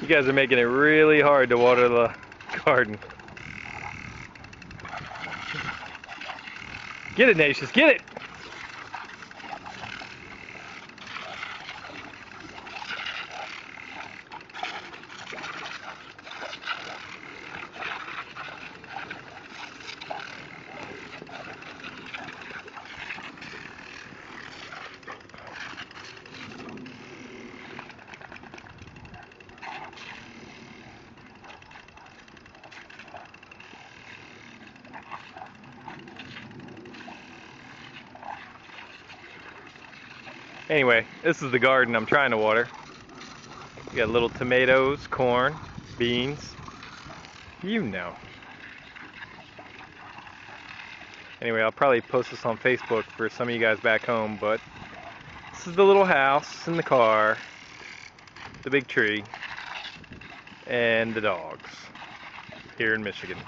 You guys are making it really hard to water the garden. Get it, Nacious, get it! Anyway, this is the garden I'm trying to water. We got little tomatoes, corn, beans. You know. Anyway, I'll probably post this on Facebook for some of you guys back home, but this is the little house and the car, the big tree, and the dogs here in Michigan.